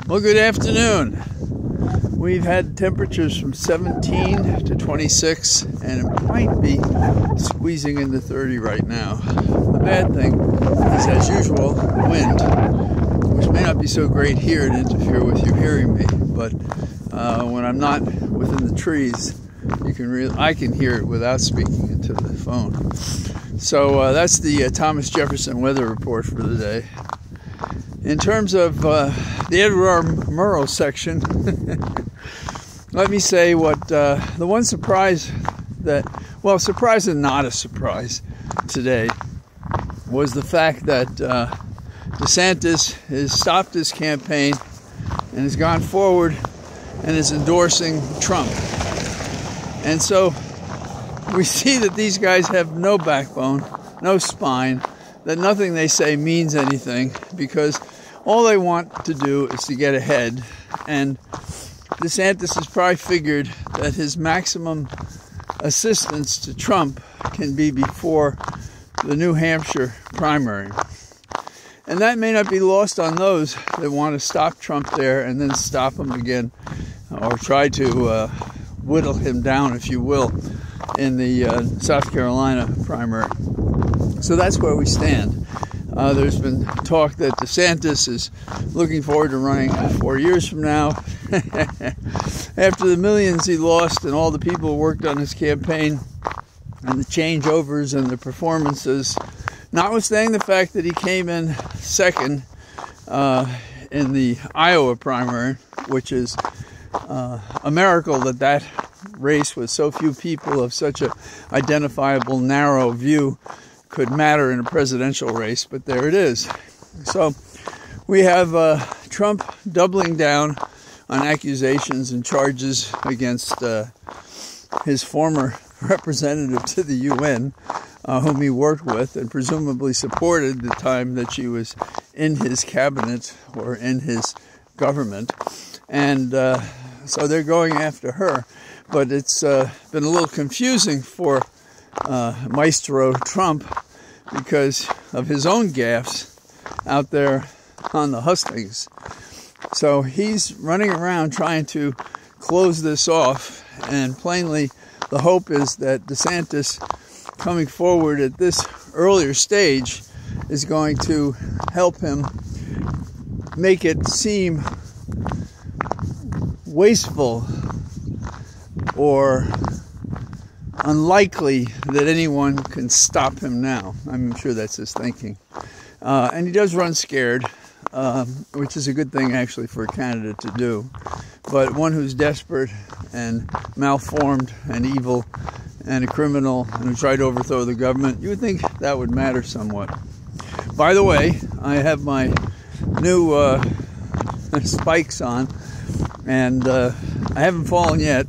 Well, good afternoon. We've had temperatures from 17 to 26, and it might be squeezing into 30 right now. The bad thing is, as usual, wind, which may not be so great here and interfere with you hearing me, but when I'm not within the trees, I can hear it without speaking into the phone. So that's the Thomas Jefferson weather report for the day. In terms of the Edward R. Murrow section, let me say what the one surprise surprise and not a surprise today was the fact that DeSantis has stopped his campaign and has gone forward and is endorsing Trump. And so we see that these guys have no backbone, no spine, that nothing they say means anything, because all they want to do is to get ahead. And DeSantis has probably figured that his maximum assistance to Trump can be before the New Hampshire primary. And that may not be lost on those that want to stop Trump there and then stop him again, or try to whittle him down, if you will, in the South Carolina primary. So that's where we stand. There's been talk that DeSantis is looking forward to running 4 years from now. After the millions he lost and all the people who worked on his campaign and the changeovers and the performances, notwithstanding the fact that he came in second in the Iowa primary, which is a miracle that race with so few people of such a identifiable narrow view could matter in a presidential race, but there it is. So we have Trump doubling down on accusations and charges against his former representative to the UN, whom he worked with and presumably supported the time that she was in his cabinet or in his government. And so they're going after her. But it's been a little confusing for Maestro Trump because of his own gaffes out there on the hustings. So he's running around trying to close this off, and plainly the hope is that DeSantis coming forward at this earlier stage is going to help him make it seem wasteful or unlikely that anyone can stop him now. I'm sure that's his thinking. And he does run scared, which is a good thing actually for a candidate to do. But one who's desperate and malformed and evil and a criminal and who tried to overthrow the government, you would think that would matter somewhat. By the way, I have my new spikes on, and I haven't fallen yet.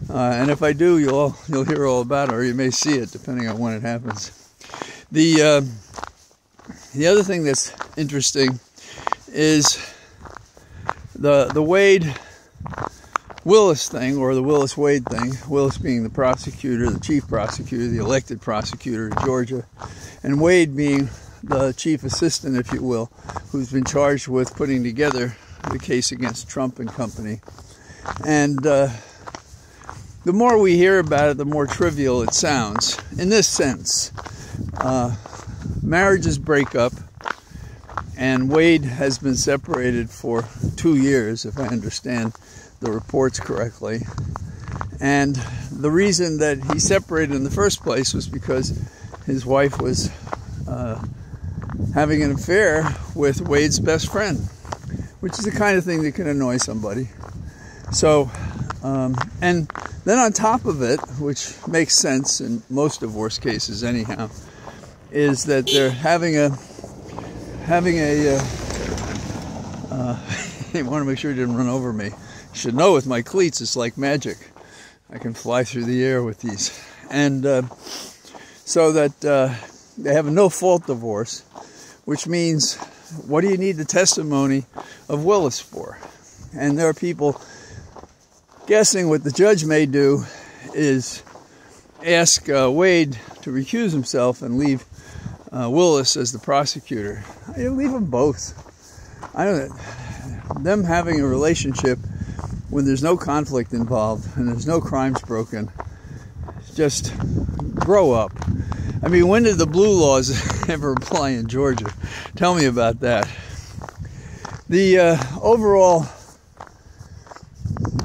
And if I do, you'll hear all about it, or you may see it, depending on when it happens. The other thing that's interesting is the Wade-Willis thing, or the Willis-Wade thing. Willis being the prosecutor, the chief prosecutor, the elected prosecutor in Georgia, and Wade being the chief assistant, if you will, who's been charged with putting together the case against Trump and company. And the more we hear about it, the more trivial it sounds. In this sense, marriages break up, and Wade has been separated for 2 years, if I understand the reports correctly. And the reason that he separated in the first place was because his wife was having an affair with Wade's best friend, which is the kind of thing that can annoy somebody. So, and then on top of it, which makes sense in most divorce cases anyhow, is that they're having a I want to make sure he didn't run over me. You should know with my cleats, it's like magic. I can fly through the air with these. And so that they have a no-fault divorce, which means, what do you need the testimony of Willis for? And there are people guessing what the judge may do is ask Wade to recuse himself and leave Willis as the prosecutor. I leave them both. I don't. them having a relationship when there's no conflict involved and there's no crimes broken. Just grow up. I mean, when did the blue laws ever apply in Georgia? Tell me about that. The overall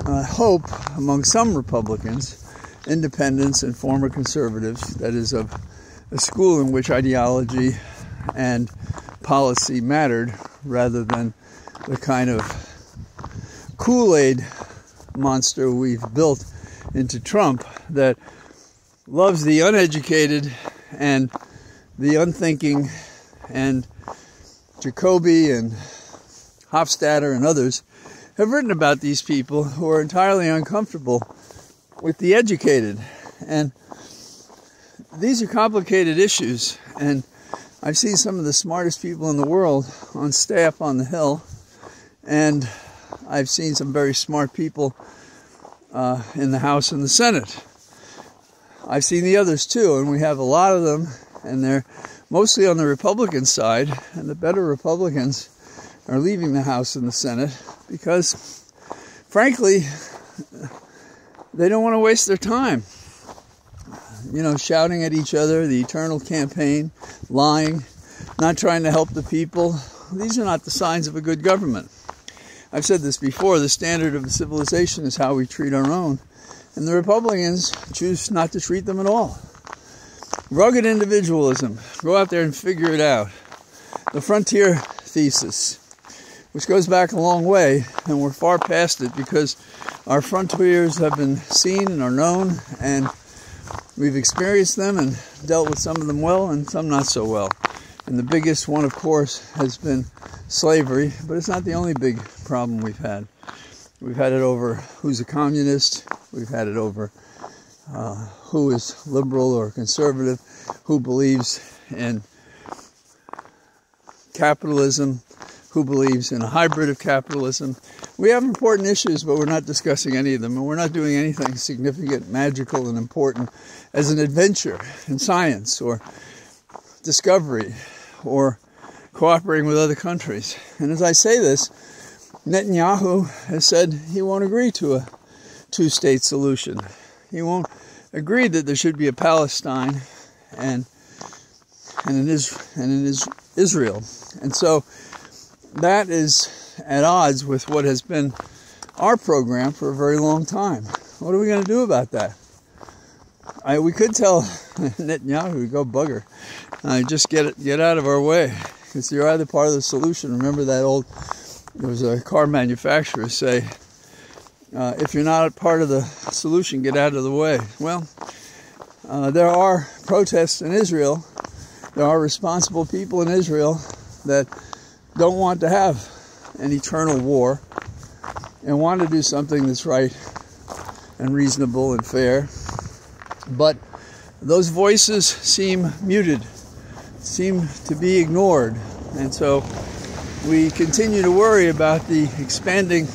hope among some Republicans, independents and former conservatives, that is of a school in which ideology and policy mattered rather than the kind of Kool-Aid monster we've built into Trump that loves the uneducated and the unthinking, and Jacoby and Hofstadter and others have written about these people who are entirely uncomfortable with the educated. And these are complicated issues, and I've seen some of the smartest people in the world on staff on the Hill, and I've seen some very smart people in the House and the Senate. I've seen the others too, and we have a lot of them, and they're mostly on the Republican side, and the better Republicans are leaving the House and the Senate because, frankly, they don't want to waste their time, shouting at each other, the eternal campaign, lying, not trying to help the people. These are not the signs of a good government. I've said this before, the standard of civilization is how we treat our own. And the Republicans choose not to treat them at all. Rugged individualism. Go out there and figure it out. The frontier thesis, which goes back a long way, and we're far past it because our frontiers have been seen and are known, and we've experienced them and dealt with some of them well and some not so well. And the biggest one, of course, has been slavery, but it's not the only big problem we've had. We've had it over who's a communist. We've had it over who is liberal or conservative, who believes in capitalism, who believes in a hybrid of capitalism. We have important issues, but we're not discussing any of them, and we're not doing anything significant, magical, and important as an adventure in science or discovery or cooperating with other countries. And as I say this, Netanyahu has said he won't agree to a two-state solution. He won't agree that there should be a Palestine and in Israel. And so that is at odds with what has been our program for a very long time. What are we going to do about that? We could tell Netanyahu to go bugger. Just get out of our way, because you're either part of the solution. Remember that there was a car manufacturer say, if you're not a part of the solution, get out of the way. Well, there are protests in Israel. There are responsible people in Israel that don't want to have an eternal war and want to do something that's right and reasonable and fair. But those voices seem muted, seem to be ignored. And so we continue to worry about the expanding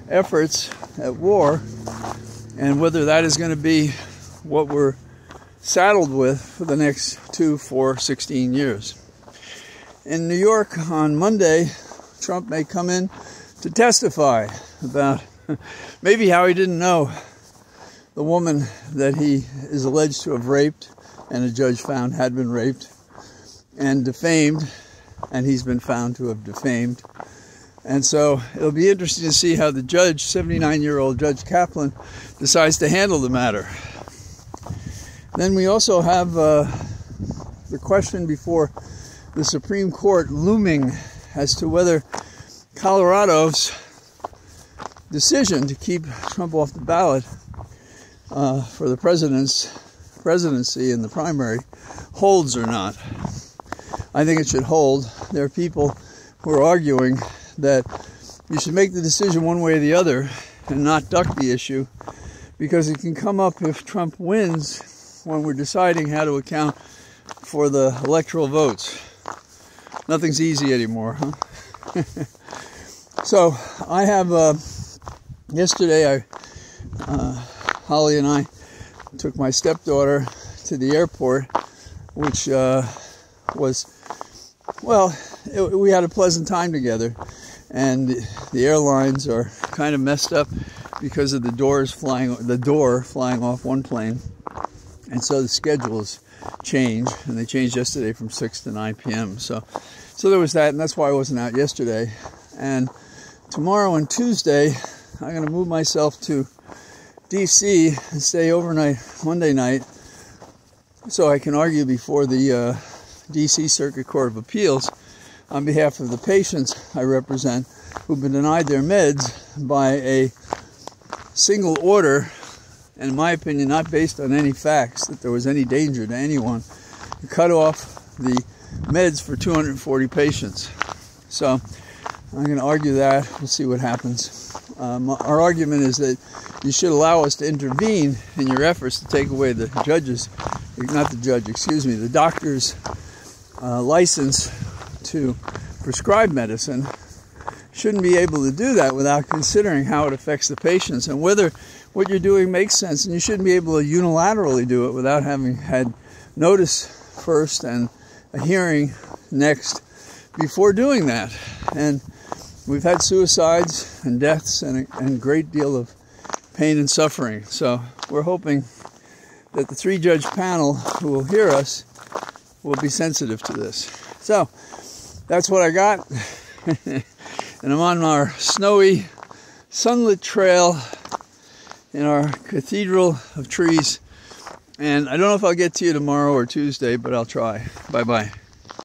efforts at war and whether that is going to be what we're saddled with for the next 2, 4, 16 years. In New York on Monday, Trump may come in to testify about maybe how he didn't know the woman that he is alleged to have raped and a judge found had been raped and defamed, and he's been found to have defamed. And so it'll be interesting to see how the judge, 79-year-old Judge Kaplan, decides to handle the matter. Then we also have the question before the Supreme Court looming as to whether Colorado's decision to keep Trump off the ballot for the presidency in the primary holds or not. I think it should hold. There are people who are arguing that you should make the decision one way or the other and not duck the issue, because it can come up if Trump wins when we're deciding how to account for the electoral votes. Nothing's easy anymore, huh? So I have, yesterday Holly and I took my stepdaughter to the airport, which we had a pleasant time together. and the airlines are kind of messed up because of the door flying off one plane, and so the schedules change, and they changed yesterday from 6 to 9 p.m. So there was that, and that's why I wasn't out yesterday. And tomorrow and Tuesday, I'm going to move myself to D.C. and stay overnight Monday night, so I can argue before the D.C. Circuit Court of Appeals on behalf of the patients I represent who've been denied their meds by a single order, and in my opinion, not based on any facts that there was any danger to anyone, to cut off the meds for 240 patients. So I'm going to argue that. We'll see what happens. Our argument is that you should allow us to intervene in your efforts to take away the doctor's license to prescribe medicine. Shouldn't be able to do that without considering how it affects the patients and whether what you're doing makes sense. And you shouldn't be able to unilaterally do it without having had notice first and a hearing next before doing that. And we've had suicides and deaths and a great deal of pain and suffering. So we're hoping that the 3-judge panel who will hear us will be sensitive to this. So that's what I got. And I'm on our snowy, sunlit trail in our cathedral of trees. And I don't know if I'll get to you tomorrow or Tuesday, but I'll try. Bye-bye.